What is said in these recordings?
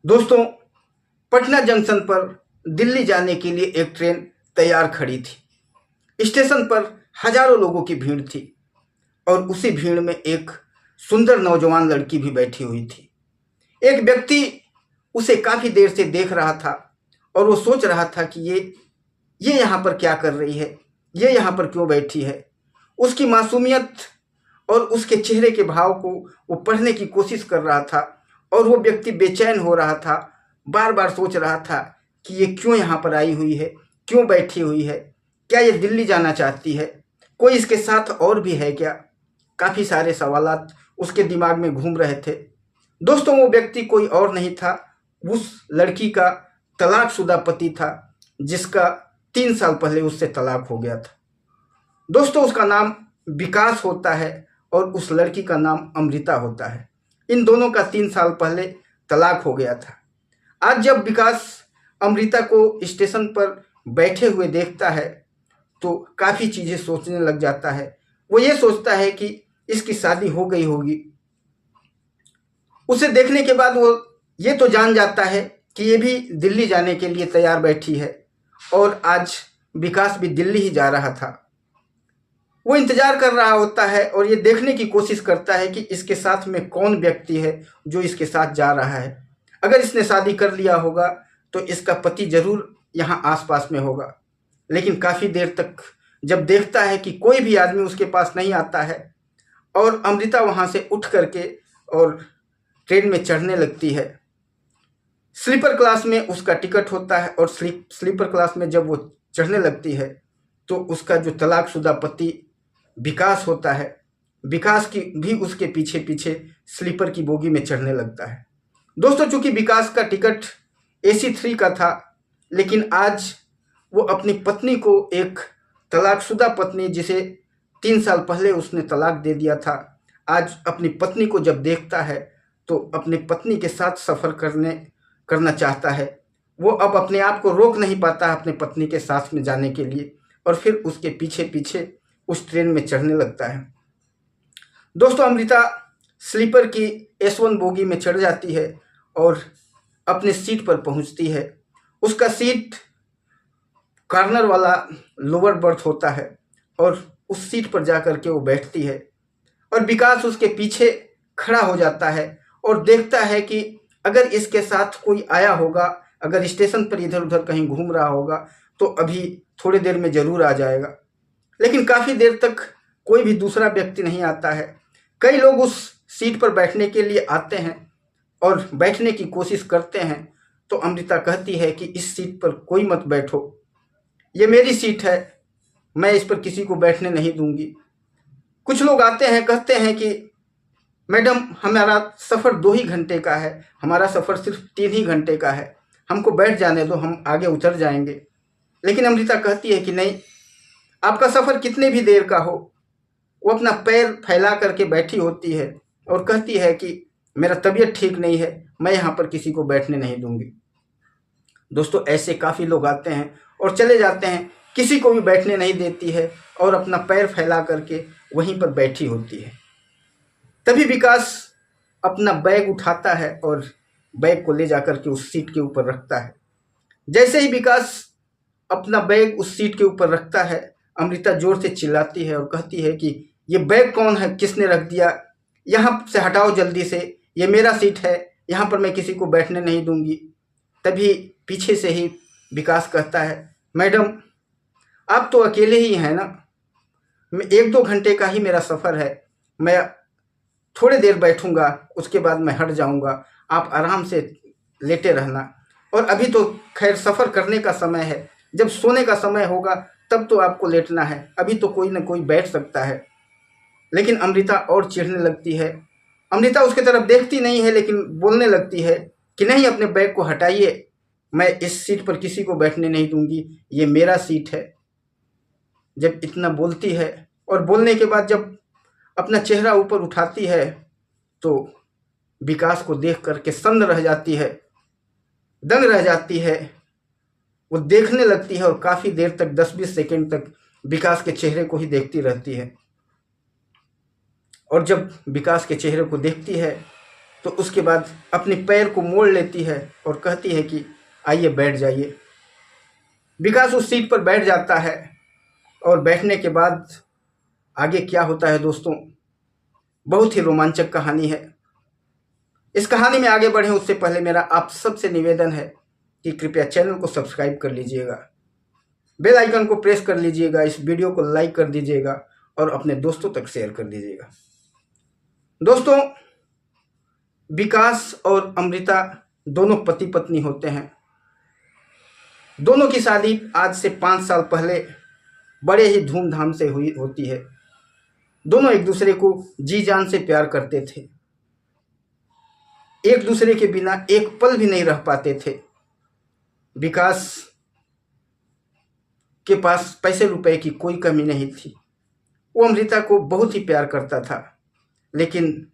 दोस्तों, पटना जंक्शन पर दिल्ली जाने के लिए एक ट्रेन तैयार खड़ी थी। स्टेशन पर हजारों लोगों की भीड़ थी और उसी भीड़ में एक सुंदर नौजवान लड़की भी बैठी हुई थी। एक व्यक्ति उसे काफी देर से देख रहा था और वो सोच रहा था कि ये यहाँ पर क्या कर रही है, ये यहाँ पर क्यों बैठी है। उसकी मासूमियत और उसके चेहरे के भाव को वो पढ़ने की कोशिश कर रहा था और वो व्यक्ति बेचैन हो रहा था। बार बार सोच रहा था कि ये क्यों यहाँ पर आई हुई है, क्यों बैठी हुई है, क्या ये दिल्ली जाना चाहती है, कोई इसके साथ और भी है क्या। काफ़ी सारे सवालात उसके दिमाग में घूम रहे थे। दोस्तों, वो व्यक्ति कोई और नहीं था, उस लड़की का तलाकशुदा पति था जिसका 3 साल पहले उससे तलाक हो गया था। दोस्तों, उसका नाम विकास होता है और उस लड़की का नाम अमृता होता है। इन दोनों का 3 साल पहले तलाक हो गया था। आज जब विकास अमृता को स्टेशन पर बैठे हुए देखता है तो काफ़ी चीज़ें सोचने लग जाता है। वो ये सोचता है कि इसकी शादी हो गई होगी। उसे देखने के बाद वो ये तो जान जाता है कि ये भी दिल्ली जाने के लिए तैयार बैठी है और आज विकास भी दिल्ली ही जा रहा था। वो इंतजार कर रहा होता है और ये देखने की कोशिश करता है कि इसके साथ में कौन व्यक्ति है जो इसके साथ जा रहा है। अगर इसने शादी कर लिया होगा तो इसका पति जरूर यहाँ आसपास में होगा। लेकिन काफ़ी देर तक जब देखता है कि कोई भी आदमी उसके पास नहीं आता है और अमृता वहाँ से उठ करके और ट्रेन में चढ़ने लगती है। स्लीपर क्लास में उसका टिकट होता है और स्लीपर क्लास में जब वो चढ़ने लगती है तो उसका जो तलाकशुदा पति विकास होता है, विकास की भी उसके पीछे पीछे स्लीपर की बोगी में चढ़ने लगता है। दोस्तों, चूंकि विकास का टिकट AC 3 का था, लेकिन आज वो अपनी पत्नी को, एक तलाकशुदा पत्नी जिसे 3 साल पहले उसने तलाक दे दिया था, आज अपनी पत्नी को जब देखता है तो अपनी पत्नी के साथ सफ़र करना चाहता है। वो अब अपने आप को रोक नहीं पाता अपने पत्नी के साथ में जाने के लिए और फिर उसके पीछे पीछे उस ट्रेन में चढ़ने लगता है। दोस्तों, अमृता स्लीपर की S1 बोगी में चढ़ जाती है और अपने सीट पर पहुंचती है। उसका सीट कॉर्नर वाला लोअर बर्थ होता है और उस सीट पर जा कर के वो बैठती है और विकास उसके पीछे खड़ा हो जाता है और देखता है कि अगर इसके साथ कोई आया होगा, अगर स्टेशन पर इधर उधर कहीं घूम रहा होगा तो अभी थोड़ी देर में ज़रूर आ जाएगा। लेकिन काफ़ी देर तक कोई भी दूसरा व्यक्ति नहीं आता है। कई लोग उस सीट पर बैठने के लिए आते हैं और बैठने की कोशिश करते हैं तो अमृता कहती है कि इस सीट पर कोई मत बैठो, ये मेरी सीट है, मैं इस पर किसी को बैठने नहीं दूंगी। कुछ लोग आते हैं, कहते हैं कि मैडम, हमारा सफ़र 2 ही घंटे का है, हमारा सफ़र सिर्फ 3 ही घंटे का है, हमको बैठ जाने दो, हम आगे उतर जाएंगे। लेकिन अमृता कहती है कि नहीं, आपका सफ़र कितने भी देर का हो। वो अपना पैर फैला करके बैठी होती है और कहती है कि मेरा तबीयत ठीक नहीं है, मैं यहाँ पर किसी को बैठने नहीं दूंगी। दोस्तों, ऐसे काफ़ी लोग आते हैं और चले जाते हैं, किसी को भी बैठने नहीं देती है और अपना पैर फैला करके वहीं पर बैठी होती है। तभी विकास अपना बैग उठाता है और बैग को ले जाकर के उस सीट के ऊपर रखता है। जैसे ही विकास अपना बैग उस सीट के ऊपर रखता है, अमृता जोर से चिल्लाती है और कहती है कि ये बैग कौन है, किसने रख दिया, यहाँ से हटाओ जल्दी से, ये मेरा सीट है, यहाँ पर मैं किसी को बैठने नहीं दूंगी। तभी पीछे से ही विकास कहता है, मैडम आप तो अकेले ही हैं ना, 1-2 घंटे का ही मेरा सफ़र है, मैं थोड़ी देर बैठूंगा, उसके बाद मैं हट जाऊंगा, आप आराम से लेटे रहना। और अभी तो खैर सफ़र करने का समय है, जब सोने का समय होगा तब तो आपको लेटना है, अभी तो कोई ना कोई बैठ सकता है। लेकिन अमृता और चिढ़ने लगती है। अमृता उसके तरफ देखती नहीं है लेकिन बोलने लगती है कि नहीं, अपने बैग को हटाइए, मैं इस सीट पर किसी को बैठने नहीं दूंगी, ये मेरा सीट है। जब इतना बोलती है और बोलने के बाद जब अपना चेहरा ऊपर उठाती है तो विकास को देख करके सन्न रह जाती है, दंग रह जाती है। वो देखने लगती है और काफ़ी देर तक, 10-20 सेकेंड तक विकास के चेहरे को ही देखती रहती है। और जब विकास के चेहरे को देखती है तो उसके बाद अपने पैर को मोड़ लेती है और कहती है कि आइए बैठ जाइए। विकास उस सीट पर बैठ जाता है और बैठने के बाद आगे क्या होता है दोस्तों, बहुत ही रोमांचक कहानी है। इस कहानी में आगे बढ़े उससे पहले मेरा आप सबसे निवेदन है कि कृपया चैनल को सब्सक्राइब कर लीजिएगा, बेल आइकन को प्रेस कर लीजिएगा, इस वीडियो को लाइक कर दीजिएगा और अपने दोस्तों तक शेयर कर दीजिएगा। दोस्तों, विकास और अमृता दोनों पति पत्नी होते हैं। दोनों की शादी आज से 5 साल पहले बड़े ही धूमधाम से होती है। दोनों एक दूसरे को जी जान से प्यार करते थे, एक दूसरे के बिना एक पल भी नहीं रह पाते थे। विकास के पास पैसे रुपए की कोई कमी नहीं थी, वो अमृता को बहुत ही प्यार करता था। लेकिन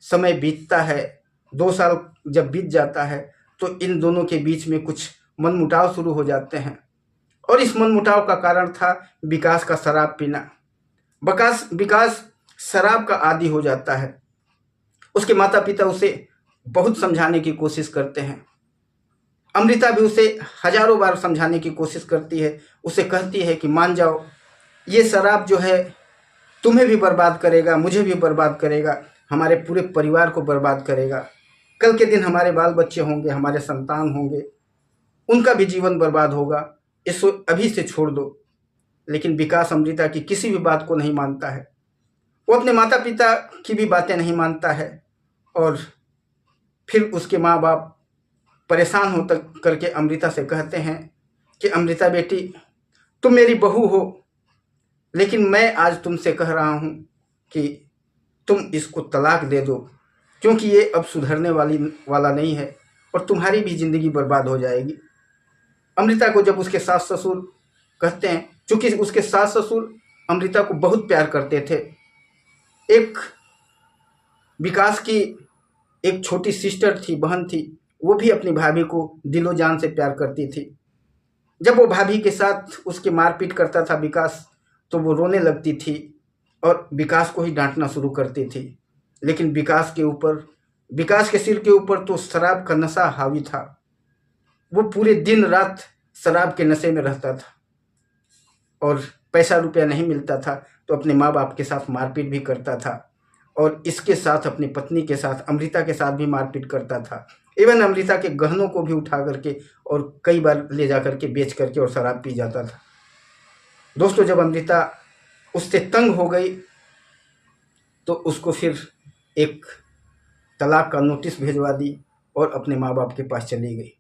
समय बीतता है, 2 साल जब बीत जाता है तो इन दोनों के बीच में कुछ मनमुटाव शुरू हो जाते हैं और इस मनमुटाव का कारण था विकास का शराब पीना। विकास शराब का आदी हो जाता है। उसके माता पिता उसे बहुत समझाने की कोशिश करते हैं, अमृता भी उसे हजारों बार समझाने की कोशिश करती है। उसे कहती है कि मान जाओ, ये शराब जो है तुम्हें भी बर्बाद करेगा, मुझे भी बर्बाद करेगा, हमारे पूरे परिवार को बर्बाद करेगा। कल के दिन हमारे बाल बच्चे होंगे, हमारे संतान होंगे, उनका भी जीवन बर्बाद होगा, इसको अभी से छोड़ दो। लेकिन विकास अमृता की किसी भी बात को नहीं मानता है। वो अपने माता पिता की भी बातें नहीं मानता है और फिर उसके माँ बाप परेशान हो तक करके अमृता से कहते हैं कि अमृता बेटी, तुम मेरी बहू हो, लेकिन मैं आज तुमसे कह रहा हूँ कि तुम इसको तलाक दे दो, क्योंकि ये अब सुधरने वाला नहीं है और तुम्हारी भी ज़िंदगी बर्बाद हो जाएगी। अमृता को जब उसके सास ससुर कहते हैं, क्योंकि उसके सास ससुर अमृता को बहुत प्यार करते थे। एक विकास की एक छोटी सिस्टर थी, बहन थी, वो भी अपनी भाभी को दिलो जान से प्यार करती थी। जब वो भाभी के साथ उसके मारपीट करता था विकास, तो वो रोने लगती थी और विकास को ही डांटना शुरू करती थी। लेकिन विकास के सिर के ऊपर तो शराब का नशा हावी था। वो पूरे दिन रात शराब के नशे में रहता था और पैसा रुपया नहीं मिलता था तो अपने माँ बाप के साथ मारपीट भी करता था और इसके साथ अपनी पत्नी के साथ, अमृता के साथ भी मारपीट करता था। इवन अमृता के गहनों को भी उठा करके और कई बार ले जा करके बेच करके और शराब पी जाता था। दोस्तों, जब अमृता उससे तंग हो गई तो उसको फिर एक तलाक का नोटिस भिजवा दी और अपने माँ बाप के पास चली गई।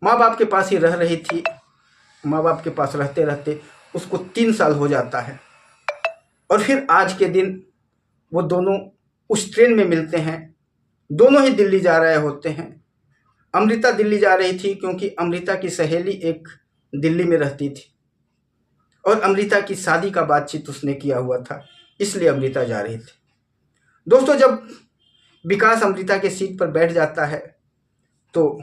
माँ बाप के पास ही रह रही थी। माँ बाप के पास रहते रहते उसको 3 साल हो जाता है और फिर आज के दिन वो दोनों उस ट्रेन में मिलते हैं। दोनों ही दिल्ली जा रहे होते हैं। अमृता दिल्ली जा रही थी क्योंकि अमृता की सहेली एक दिल्ली में रहती थी और अमृता की शादी का बातचीत उसने किया हुआ था, इसलिए अमृता जा रही थी। दोस्तों, जब विकास अमृता के सीट पर बैठ जाता है तो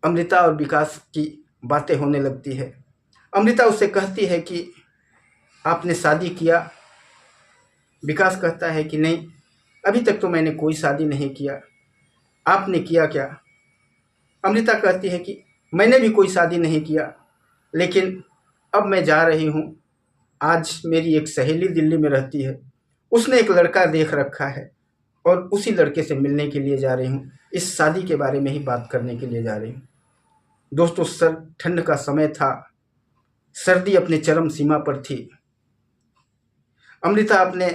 अमृता और विकास की बातें होने लगती है। अमृता उससे कहती है कि आपने शादी किया? विकास कहता है कि नहीं, अभी तक तो मैंने कोई शादी नहीं किया। आपने किया क्या? अमृता कहती है कि मैंने भी कोई शादी नहीं किया, लेकिन अब मैं जा रही हूँ। आज मेरी एक सहेली दिल्ली में रहती है, उसने एक लड़का देख रखा है और उसी लड़के से मिलने के लिए जा रही हूँ। इस शादी के बारे में ही बात करने के लिए जा रही हूँ। दोस्तों, ठंड का समय था, सर्दी अपने चरम सीमा पर थी। अमृता अपने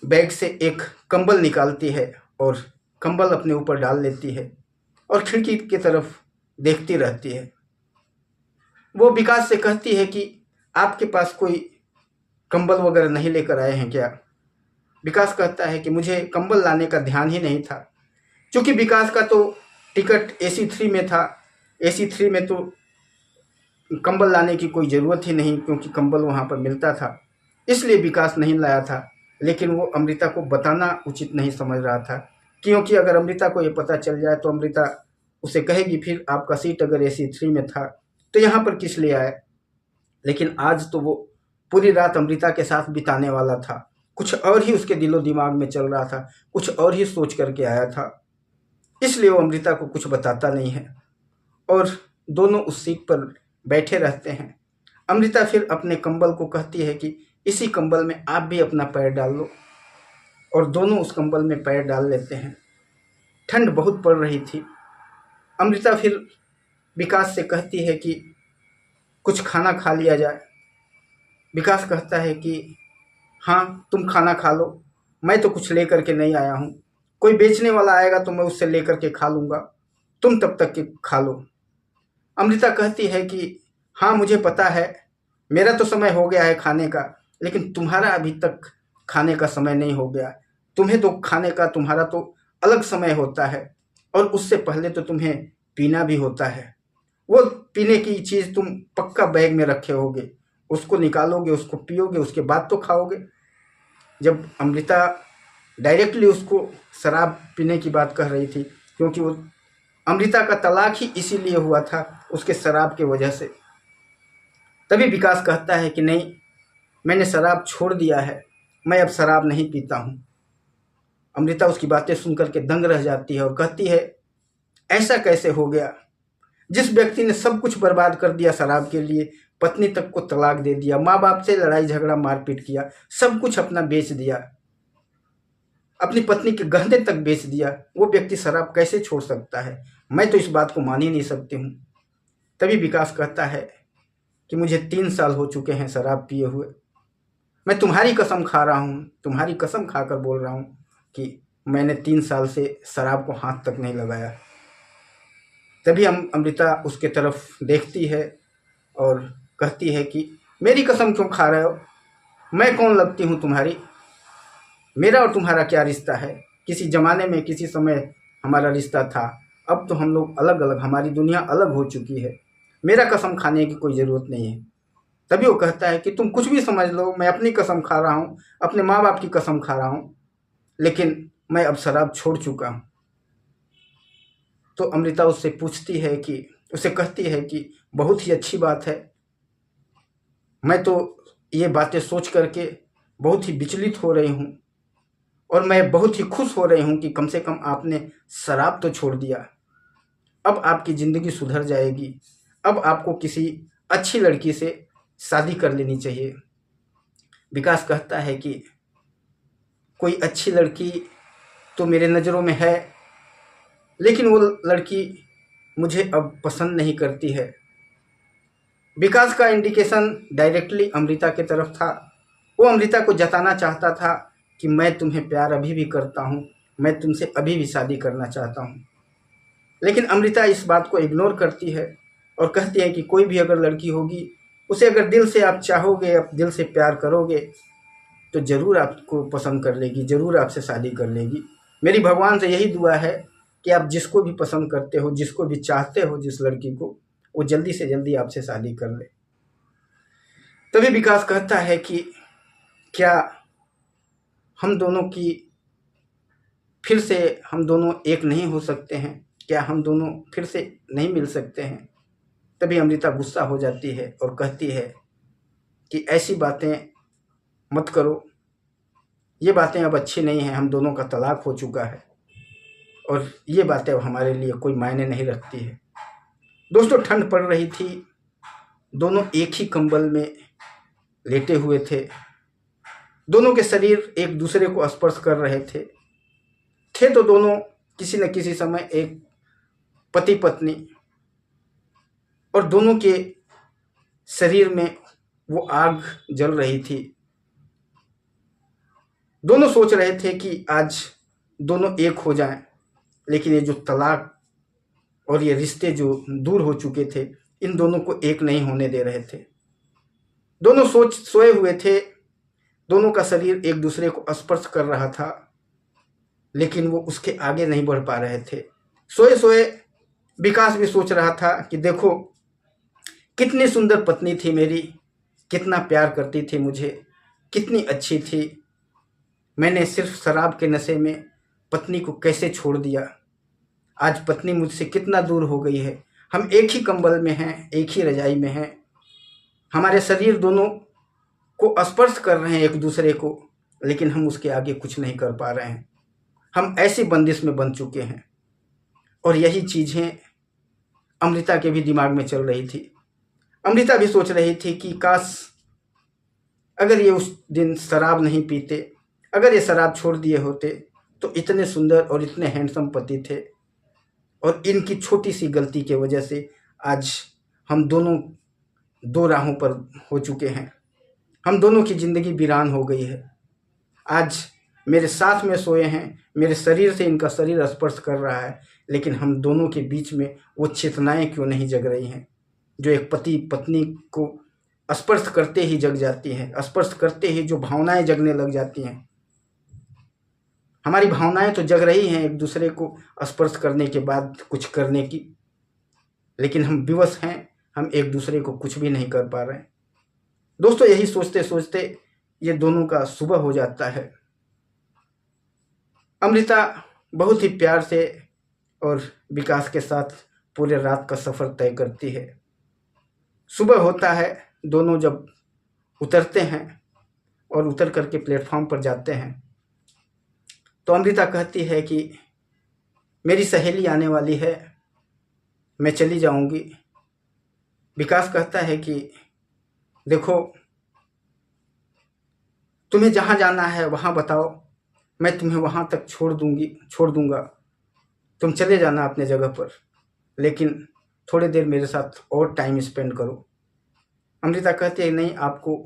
बैग से एक कंबल निकालती है और कंबल अपने ऊपर डाल लेती है और खिड़की की तरफ देखती रहती है। वो विकास से कहती है कि आपके पास कोई कंबल वगैरह नहीं लेकर आए हैं क्या? विकास कहता है कि मुझे कंबल लाने का ध्यान ही नहीं था, क्योंकि विकास का तो टिकट AC 3 में था। AC 3 में तो कंबल लाने की कोई ज़रूरत ही नहीं, क्योंकि कंबल वहाँ पर मिलता था, इसलिए विकास नहीं लाया था। लेकिन वो अमृता को बताना उचित नहीं समझ रहा था, क्योंकि अगर अमृता को ये पता चल जाए तो अमृता उसे कहेगी फिर आपका सीट अगर AC 3 में था तो यहाँ पर किस लिए आए। लेकिन आज तो वो पूरी रात अमृता के साथ बिताने वाला था, कुछ और ही उसके दिलो दिमाग में चल रहा था, कुछ और ही सोच करके आया था। इसलिए वो अमृता को कुछ बताता नहीं है और दोनों उस सीट पर बैठे रहते हैं। अमृता फिर अपने कंबल को कहती है कि इसी कंबल में आप भी अपना पैर डाल लो, और दोनों उस कंबल में पैर डाल लेते हैं। ठंड बहुत पड़ रही थी। अमृता फिर विकास से कहती है कि कुछ खाना खा लिया जाए। विकास कहता है कि हाँ, तुम खाना खा लो, मैं तो कुछ लेकर के नहीं आया हूँ। कोई बेचने वाला आएगा तो मैं उससे लेकर के खा लूँगा, तुम तब तक के खा लो। अमृता कहती है कि हाँ, मुझे पता है, मेरा तो समय हो गया है खाने का, लेकिन तुम्हारा अभी तक खाने का समय नहीं हो गया। तुम्हें तो खाने का तुम्हारा तो अलग समय होता है, और उससे पहले तो तुम्हें पीना भी होता है। वो पीने की चीज़ तुम पक्का बैग में रखे होगे, उसको निकालोगे, उसको पियोगे, उसके बाद तो खाओगे। जब अमृता डायरेक्टली उसको शराब पीने की बात कह रही थी, क्योंकि वो अमृता का तलाक ही इसीलिए हुआ था, उसके शराब के वजह से। तभी विकास कहता है कि नहीं, मैंने शराब छोड़ दिया है, मैं अब शराब नहीं पीता हूँ। अमृता उसकी बातें सुनकर के दंग रह जाती है और कहती है ऐसा कैसे हो गया? जिस व्यक्ति ने सब कुछ बर्बाद कर दिया शराब के लिए, पत्नी तक को तलाक दे दिया, माँ बाप से लड़ाई झगड़ा मारपीट किया, सब कुछ अपना बेच दिया, अपनी पत्नी के गहने तक बेच दिया, वो व्यक्ति शराब कैसे छोड़ सकता है? मैं तो इस बात को मान ही नहीं सकती हूँ। तभी विकास कहता है कि मुझे 3 साल हो चुके हैं शराब पिए हुए। मैं तुम्हारी कसम खा रहा हूँ, तुम्हारी कसम खाकर बोल रहा हूँ कि मैंने 3 साल से शराब को हाथ तक नहीं लगाया। तभी अमृता उसके तरफ देखती है और कहती है कि मेरी कसम क्यों खा रहे हो? मैं कौन लगती हूँ तुम्हारी? मेरा और तुम्हारा क्या रिश्ता है? किसी ज़माने में किसी समय हमारा रिश्ता था, अब तो हम लोग अलग अलग, हमारी दुनिया अलग हो चुकी है। मेरा कसम खाने की कोई ज़रूरत नहीं है। तभी वो कहता है कि तुम कुछ भी समझ लो, मैं अपनी कसम खा रहा हूँ, अपने माँ बाप की कसम खा रहा हूँ, लेकिन मैं अब शराब छोड़ चुका हूँ। तो अमृता उससे पूछती है कि, उसे कहती है कि बहुत ही अच्छी बात है, मैं तो ये बातें सोच करके बहुत ही विचलित हो रही हूँ, और मैं बहुत ही खुश हो रही हूँ कि कम से कम आपने शराब तो छोड़ दिया। अब आपकी ज़िंदगी सुधर जाएगी, अब आपको किसी अच्छी लड़की से शादी कर लेनी चाहिए। विकास कहता है कि कोई अच्छी लड़की तो मेरे नज़रों में है, लेकिन वो लड़की मुझे अब पसंद नहीं करती है। विकास का इंडिकेशन डायरेक्टली अमृता की तरफ था। वो अमृता को जताना चाहता था कि मैं तुम्हें प्यार अभी भी करता हूँ, मैं तुमसे अभी भी शादी करना चाहता हूँ। लेकिन अमृता इस बात को इग्नोर करती है और कहती है कि कोई भी अगर लड़की होगी, उसे अगर दिल से आप चाहोगे, आप दिल से प्यार करोगे, तो ज़रूर आपको पसंद कर लेगी, ज़रूर आपसे शादी कर लेगी। मेरी भगवान से यही दुआ है कि आप जिसको भी पसंद करते हो, जिसको भी चाहते हो, जिस लड़की को, वो जल्दी से जल्दी आपसे शादी कर ले। तभी विकास कहता है कि क्या हम दोनों की फिर से, हम दोनों एक नहीं हो सकते हैं? क्या हम दोनों फिर से नहीं मिल सकते हैं? तभी अमृता गुस्सा हो जाती है और कहती है कि ऐसी बातें मत करो, ये बातें अब अच्छी नहीं हैं, हम दोनों का तलाक हो चुका है और ये बातें अब हमारे लिए कोई मायने नहीं रखती है। दोस्तों, ठंड पड़ रही थी, दोनों एक ही कंबल में लेटे हुए थे, दोनों के शरीर एक दूसरे को स्पर्श कर रहे थे तो दोनों किसी न किसी समय एक पति पत्नी, और दोनों के शरीर में वो आग जल रही थी। दोनों सोच रहे थे कि आज दोनों एक हो जाएं, लेकिन ये जो तलाक और ये रिश्ते जो दूर हो चुके थे, इन दोनों को एक नहीं होने दे रहे थे। दोनों सोए हुए थे, दोनों का शरीर एक दूसरे को स्पर्श कर रहा था, लेकिन वो उसके आगे नहीं बढ़ पा रहे थे। सोए सोए विकास भी सोच रहा था कि देखो कितनी सुंदर पत्नी थी मेरी, कितना प्यार करती थी मुझे, कितनी अच्छी थी, मैंने सिर्फ शराब के नशे में पत्नी को कैसे छोड़ दिया। आज पत्नी मुझसे कितना दूर हो गई है, हम एक ही कंबल में हैं, एक ही रजाई में हैं, हमारे शरीर दोनों को स्पर्श कर रहे हैं एक दूसरे को, लेकिन हम उसके आगे कुछ नहीं कर पा रहे हैं। हम ऐसी बंदिश में बंध चुके हैं। और यही चीज़ें अमृता के भी दिमाग में चल रही थी। अमृता भी सोच रही थी कि काश अगर ये उस दिन शराब नहीं पीते, अगर ये शराब छोड़ दिए होते तो इतने सुंदर और इतने हैंडसम पति थे, और इनकी छोटी सी गलती की वजह से आज हम दोनों दो राहों पर हो चुके हैं। हम दोनों की ज़िंदगी वीरान हो गई है। आज मेरे साथ में सोए हैं, मेरे शरीर से इनका शरीर स्पर्श कर रहा है, लेकिन हम दोनों के बीच में वो चेतनाएं क्यों नहीं जग रही हैं जो एक पति पत्नी को स्पर्श करते ही जग जाती हैं, स्पर्श करते ही जो भावनाएं जगने लग जाती हैं। हमारी भावनाएं तो जग रही हैं एक दूसरे को स्पर्श करने के बाद कुछ करने की, लेकिन हम विवश हैं, हम एक दूसरे को कुछ भी नहीं कर पा रहे हैं। दोस्तों, यही सोचते सोचते ये दोनों का सुबह हो जाता है। अमृता बहुत ही प्यार से और विकास के साथ पूरे रात का सफ़र तय करती है। सुबह होता है, दोनों जब उतरते हैं और उतर करके प्लेटफॉर्म पर जाते हैं तो अमृता कहती है कि मेरी सहेली आने वाली है, मैं चली जाऊंगी। विकास कहता है कि देखो, तुम्हें जहाँ जाना है वहाँ बताओ, मैं तुम्हें वहाँ तक छोड़ दूंगा, तुम चले जाना अपने जगह पर, लेकिन थोड़ी देर मेरे साथ और टाइम स्पेंड करो। अमृता कहती है नहीं, आपको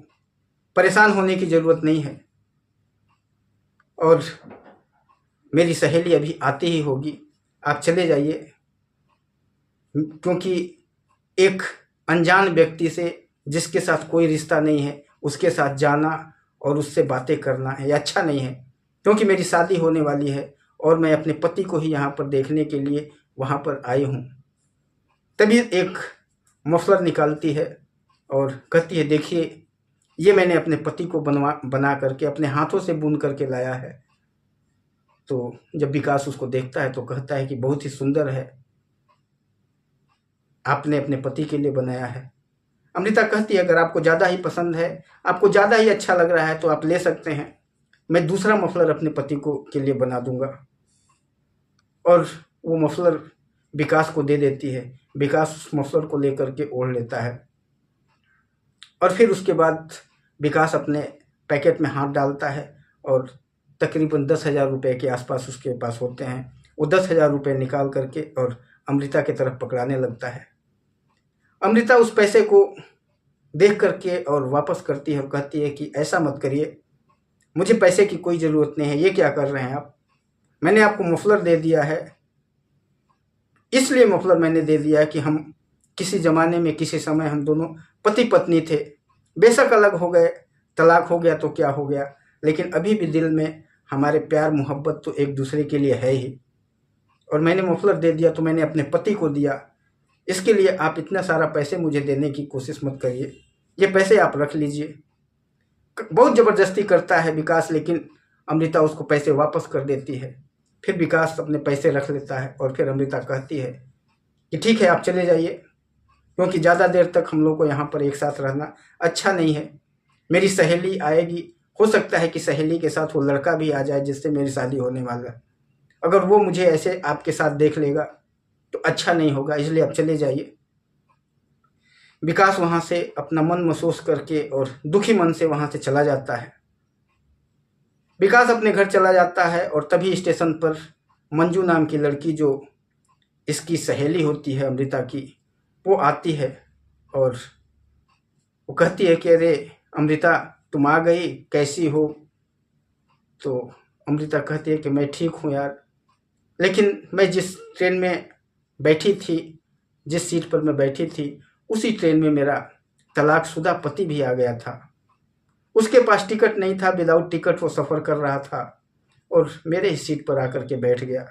परेशान होने की ज़रूरत नहीं है, और मेरी सहेली अभी आती ही होगी, आप चले जाइए, क्योंकि एक अनजान व्यक्ति से जिसके साथ कोई रिश्ता नहीं है उसके साथ जाना और उससे बातें करना है ये अच्छा नहीं है, क्योंकि मेरी शादी होने वाली है और मैं अपने पति को ही यहाँ पर देखने के लिए वहाँ पर आई हूँ। तभी एक मफलर निकालती है और कहती है देखिए, ये मैंने अपने पति को बना करके अपने हाथों से बुन करके लाया है। तो जब विकास उसको देखता है तो कहता है कि बहुत ही सुंदर है, आपने अपने पति के लिए बनाया है। अमृता कहती है अगर आपको ज़्यादा ही पसंद है, आपको ज़्यादा ही अच्छा लग रहा है तो आप ले सकते हैं, मैं दूसरा मफलर अपने पति को के लिए बना दूंगा। और वो मफलर विकास को दे देती है। विकास उस मफलर को लेकर के ओढ़ लेता है और फिर उसके बाद विकास अपने पैकेट में हाथ डालता है और तकरीबन 10,000 रुपये के आसपास उसके पास होते हैं। वो 10,000 रुपये निकाल करके और अमृता की तरफ पकड़ाने लगता है। अमृता उस पैसे को देख करके और वापस करती है और कहती है कि ऐसा मत करिए, मुझे पैसे की कोई ज़रूरत नहीं है, ये क्या कर रहे हैं आप, मैंने आपको मफलर दे दिया है, इसलिए मफलर मैंने दे दिया है कि हम किसी ज़माने में किसी समय हम दोनों पति पत्नी थे, बेशक अलग हो गए, तलाक हो गया तो क्या हो गया, लेकिन अभी भी दिल में हमारे प्यार मोहब्बत तो एक दूसरे के लिए है ही, और मैंने मफलर दे दिया तो मैंने अपने पति को दिया, इसके लिए आप इतना सारा पैसे मुझे देने की कोशिश मत करिए, ये पैसे आप रख लीजिए। बहुत ज़बरदस्ती करता है विकास, लेकिन अमृता उसको पैसे वापस कर देती है। फिर विकास अपने पैसे रख लेता है और फिर अमृता कहती है कि ठीक है, आप चले जाइए, क्योंकि ज़्यादा देर तक हम लोग को यहाँ पर एक साथ रहना अच्छा नहीं है। मेरी सहेली आएगी, हो सकता है कि सहेली के साथ वो लड़का भी आ जाए जिससे मेरी शादी होने वाला है, अगर वो मुझे ऐसे आपके साथ देख लेगा तो अच्छा नहीं होगा, इसलिए आप चले जाइए। विकास वहाँ से अपना मन महसूस करके और दुखी मन से वहाँ से चला जाता है। विकास अपने घर चला जाता है और तभी स्टेशन पर मंजू नाम की लड़की, जो इसकी सहेली होती है अमृता की, वो आती है और वो कहती है कि अरे अमृता, तुम आ गई, कैसी हो। तो अमृता कहती है कि मैं ठीक हूँ यार, लेकिन मैं जिस ट्रेन में बैठी थी, जिस सीट पर मैं बैठी थी, उसी ट्रेन में मेरा तलाकशुदा पति भी आ गया था। उसके पास टिकट नहीं था, विदाउट टिकट वो सफ़र कर रहा था और मेरे ही सीट पर आकर के बैठ गया।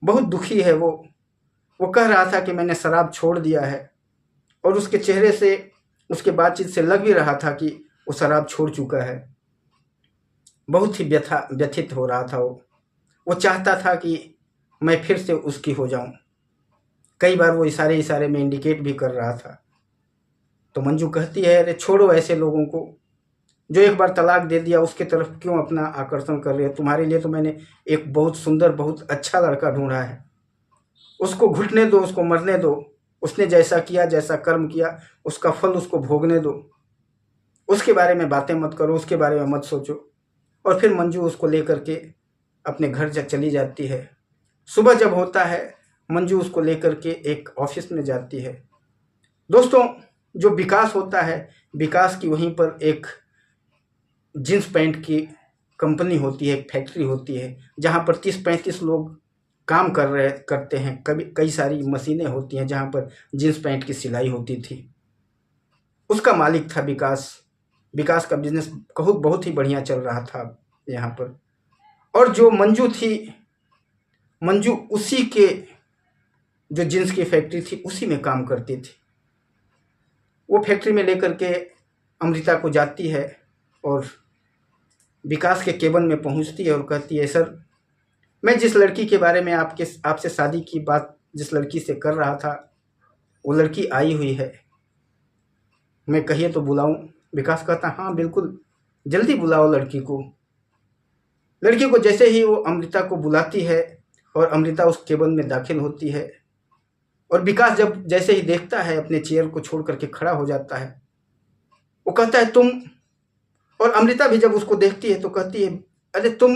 बहुत दुखी है वो कह रहा था कि मैंने शराब छोड़ दिया है, और उसके चेहरे से, उसके बातचीत से लग भी रहा था कि वो शराब छोड़ चुका है। बहुत ही व्यथित हो रहा था वो चाहता था कि मैं फिर से उसकी हो जाऊं। कई बार वो इशारे में इंडिकेट भी कर रहा था। तो मंजू कहती है अरे छोड़ो ऐसे लोगों को, जो एक बार तलाक दे दिया उसके तरफ क्यों अपना आकर्षण कर रहे हो, तुम्हारे लिए तो मैंने एक बहुत सुंदर, बहुत अच्छा लड़का ढूंढा है। उसको घुटने दो, उसको मरने दो। उसने जैसा किया, जैसा कर्म किया, उसका फल उसको भोगने दो। उसके बारे में बातें मत करो, उसके बारे में मत सोचो। और फिर मंजू उसको लेकर के अपने घर चली जाती है। सुबह जब होता है, मंजू उसको लेकर के एक ऑफिस में जाती है। दोस्तों, जो विकास होता है, विकास की वहीं पर एक जींस पैंट की कंपनी होती है, एक फैक्ट्री होती है, जहाँ पर 30-35 लोग काम करते हैं। कई सारी मशीनें होती हैं जहाँ पर जींस पैंट की सिलाई होती थी। उसका मालिक था विकास। विकास का बिजनेस बहुत ही बढ़िया चल रहा था यहाँ पर। और जो मंजू थी, मंजू उसी के जो जींस की फैक्ट्री थी उसी में काम करती थी। वो फैक्ट्री में लेकर के अमृता को जाती है और विकास के केबिन में पहुंचती है और कहती है, सर, मैं जिस लड़की के बारे में आपसे शादी की बात जिस लड़की से कर रहा था, वो लड़की आई हुई है। मैं कहिए तो बुलाऊं? विकास कहता, हाँ बिल्कुल, जल्दी बुलाओ लड़की को। लड़की को जैसे ही वो अमृता को बुलाती है और अमृता उस केबिन में दाखिल होती है, और विकास जैसे ही देखता है, अपने चेयर को छोड़ करके खड़ा हो जाता है। वो कहता है, तुम? और अमृता भी जब उसको देखती है तो कहती है, अरे तुम?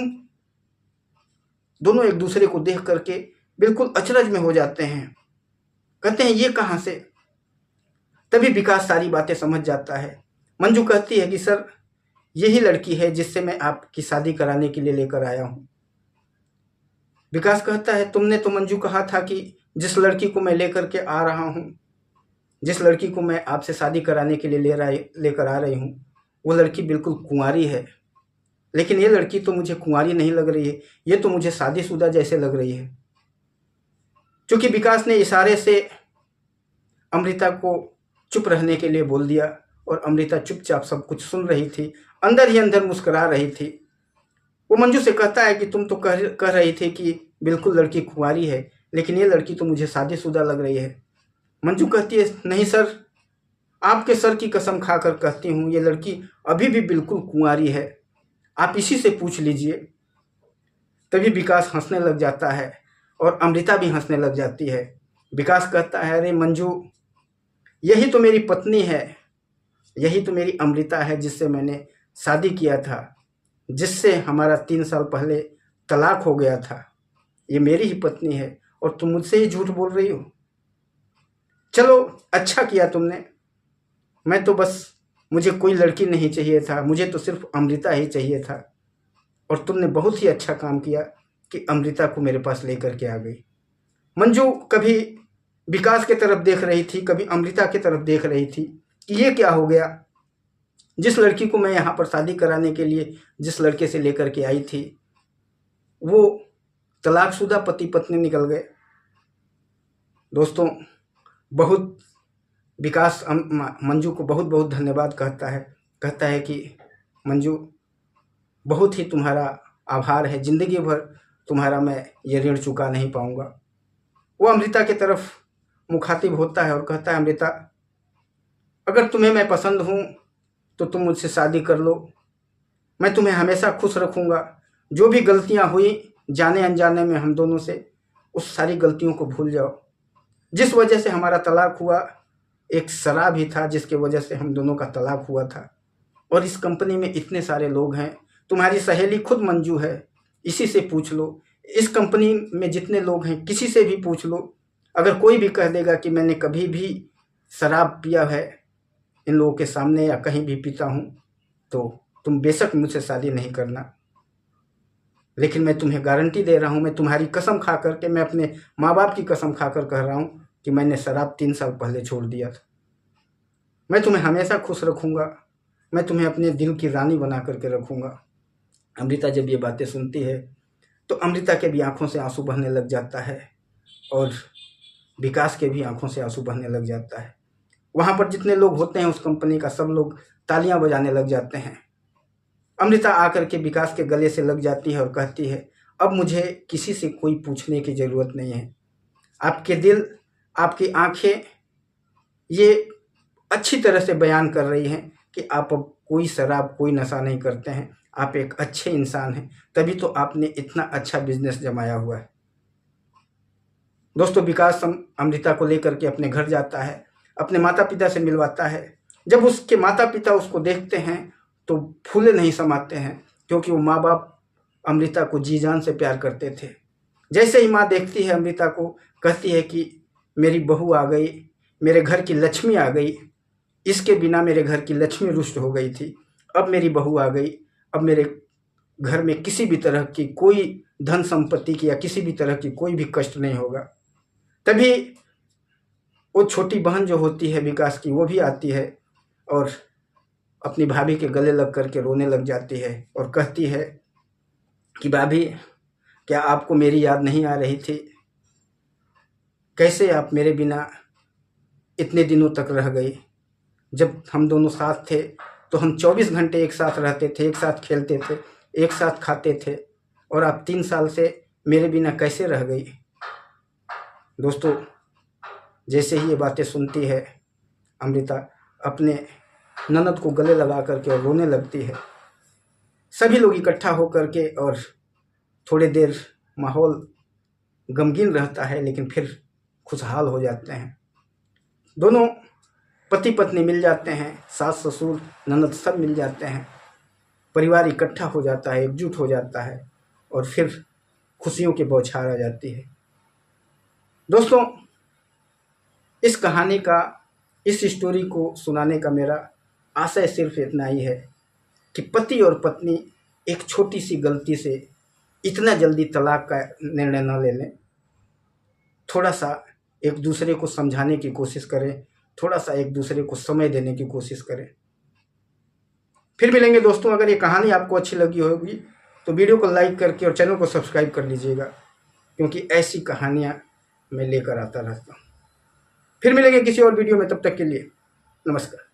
दोनों एक दूसरे को देख करके बिल्कुल अचरज में हो जाते हैं। कहते हैं, ये कहाँ से? तभी विकास सारी बातें समझ जाता है। मंजू कहती है कि सर, यही लड़की है जिससे मैं आपकी शादी कराने के लिए लेकर आया हूँ। विकास कहता है, तुमने तो मंजू कहा था कि जिस लड़की को मैं लेकर के आ रहा हूँ, जिस लड़की को मैं आपसे शादी कराने के लिए लेकर आ रही हूँ, वो लड़की बिल्कुल कुंवारी है। लेकिन ये लड़की तो मुझे कुंवारी नहीं लग रही है, ये तो मुझे शादीशुदा जैसे लग रही है। क्योंकि विकास ने इशारे से अमृता को चुप रहने के लिए बोल दिया और अमृता चुपचाप सब कुछ सुन रही थी, अंदर ही अंदर मुस्कुरा रही थी। वो मंजू से कहता है कि तुम तो कह रही थी कि बिल्कुल लड़की कुंवारी है, लेकिन ये लड़की तो मुझे शादीशुदा लग रही है। मंजू कहती है, नहीं सर, आपके सर की कसम खाकर कहती हूँ, ये लड़की अभी भी बिल्कुल कुंवारी है, आप इसी से पूछ लीजिए। तभी विकास हंसने लग जाता है और अमृता भी हंसने लग जाती है। विकास कहता है, अरे मंजू, यही तो मेरी पत्नी है, यही तो मेरी अमृता है जिससे मैंने शादी किया था, जिससे हमारा 3 साल पहले तलाक हो गया था। ये मेरी ही पत्नी है और तुम मुझसे ही झूठ बोल रही हो। चलो, अच्छा किया तुमने। मैं तो बस, मुझे कोई लड़की नहीं चाहिए था, मुझे तो सिर्फ अमृता ही चाहिए था। और तुमने बहुत ही अच्छा काम किया कि अमृता को मेरे पास लेकर के आ गई। मंजू कभी विकास की तरफ देख रही थी, कभी अमृता की तरफ देख रही थी कि ये क्या हो गया। जिस लड़की को मैं यहाँ पर शादी कराने के लिए जिस लड़के से लेकर के आई थी, वो तलाकशुदा पति पत्नी निकल गए। दोस्तों, बहुत विकास मंजू को बहुत बहुत धन्यवाद कहता है कि मंजू, बहुत ही तुम्हारा आभार है, ज़िंदगी भर तुम्हारा मैं ये ऋण चुका नहीं पाऊंगा। वो अमृता की तरफ मुखातिब होता है और कहता है, अमृता, अगर तुम्हें मैं पसंद हूँ तो तुम मुझसे शादी कर लो, मैं तुम्हें हमेशा खुश रखूँगा। जो भी गलतियाँ हुई जाने अनजाने में हम दोनों से, उस सारी गलतियों को भूल जाओ। जिस वजह से हमारा तलाक हुआ, एक शराब ही था जिसके वजह से हम दोनों का तलाक हुआ था। और इस कंपनी में इतने सारे लोग हैं, तुम्हारी सहेली खुद मंजू है, इसी से पूछ लो। इस कंपनी में जितने लोग हैं, किसी से भी पूछ लो। अगर कोई भी कह देगा कि मैंने कभी भी शराब पिया है इन लोगों के सामने या कहीं भी पीता हूँ, तो तुम बेशक मुझसे शादी नहीं करना। लेकिन मैं तुम्हें गारंटी दे रहा हूँ, मैं तुम्हारी कसम खा करके, मैं अपने माँ बाप की कसम खाकर कह रहा हूँ कि मैंने शराब 3 साल पहले छोड़ दिया था। मैं तुम्हें हमेशा खुश रखूँगा, मैं तुम्हें अपने दिल की रानी बना करके रखूँगा। अमृता जब ये बातें सुनती है तो अमृता के भी आंखों से आंसू बहने लग जाता है और विकास के भी आंखों से आंसू बहने लग जाता है। वहाँ पर जितने लोग होते हैं उस कंपनी का, सब लोग तालियां बजाने लग जाते हैं। अमृता आकर के विकास के गले से लग जाती है और कहती है, अब मुझे किसी से कोई पूछने की ज़रूरत नहीं है। आपके दिल, आपकी आंखें ये अच्छी तरह से बयान कर रही हैं कि आप अब कोई शराब, कोई नशा नहीं करते हैं, आप एक अच्छे इंसान हैं, तभी तो आपने इतना अच्छा बिजनेस जमाया हुआ है। दोस्तों विकास अमृता को लेकर के अपने घर जाता है, अपने माता पिता से मिलवाता है। जब उसके माता पिता उसको देखते हैं तो फूले नहीं समाते हैं, क्योंकि वो माँ बाप अमृता को जी जान से प्यार करते थे। जैसे ही माँ देखती है अमृता को, कहती है कि मेरी बहू आ गई, मेरे घर की लक्ष्मी आ गई। इसके बिना मेरे घर की लक्ष्मी रुष्ट हो गई थी, अब मेरी बहू आ गई, अब मेरे घर में किसी भी तरह की कोई धन संपत्ति की या किसी भी तरह की कोई भी कष्ट नहीं होगा। तभी वो छोटी बहन जो होती है विकास की, वो भी आती है और अपनी भाभी के गले लग करके रोने लग जाती है और कहती है कि भाभी, क्या आपको मेरी याद नहीं आ रही थी? कैसे आप मेरे बिना इतने दिनों तक रह गई? जब हम दोनों साथ थे तो हम 24 घंटे एक साथ रहते थे, एक साथ खेलते थे, एक साथ खाते थे, और आप 3 साल से मेरे बिना कैसे रह गई? दोस्तों जैसे ही ये बातें सुनती है अमृता, अपने ननद को गले लगा करके और रोने लगती है। सभी लोग इकट्ठा होकर के और थोड़ी देर माहौल गमगीन रहता है, लेकिन फिर खुशहाल हो जाते हैं। दोनों पति पत्नी मिल जाते हैं, सास ससुर ननद सब मिल जाते हैं, परिवार इकट्ठा हो जाता है, एकजुट हो जाता है और फिर खुशियों की बौछार आ जाती है। दोस्तों इस कहानी का, इस स्टोरी को सुनाने का मेरा आशय सिर्फ इतना ही है कि पति और पत्नी एक छोटी सी गलती से इतना जल्दी तलाक का निर्णय न ले लें। थोड़ा सा एक दूसरे को समझाने की कोशिश करें, थोड़ा सा एक दूसरे को समय देने की कोशिश करें। फिर मिलेंगे दोस्तों। अगर ये कहानी आपको अच्छी लगी होगी तो वीडियो को लाइक करके और चैनल को सब्सक्राइब कर लीजिएगा, क्योंकि ऐसी कहानियाँ मैं लेकर आता रहता हूँ। फिर मिलेंगे किसी और वीडियो में, तब तक के लिए नमस्कार।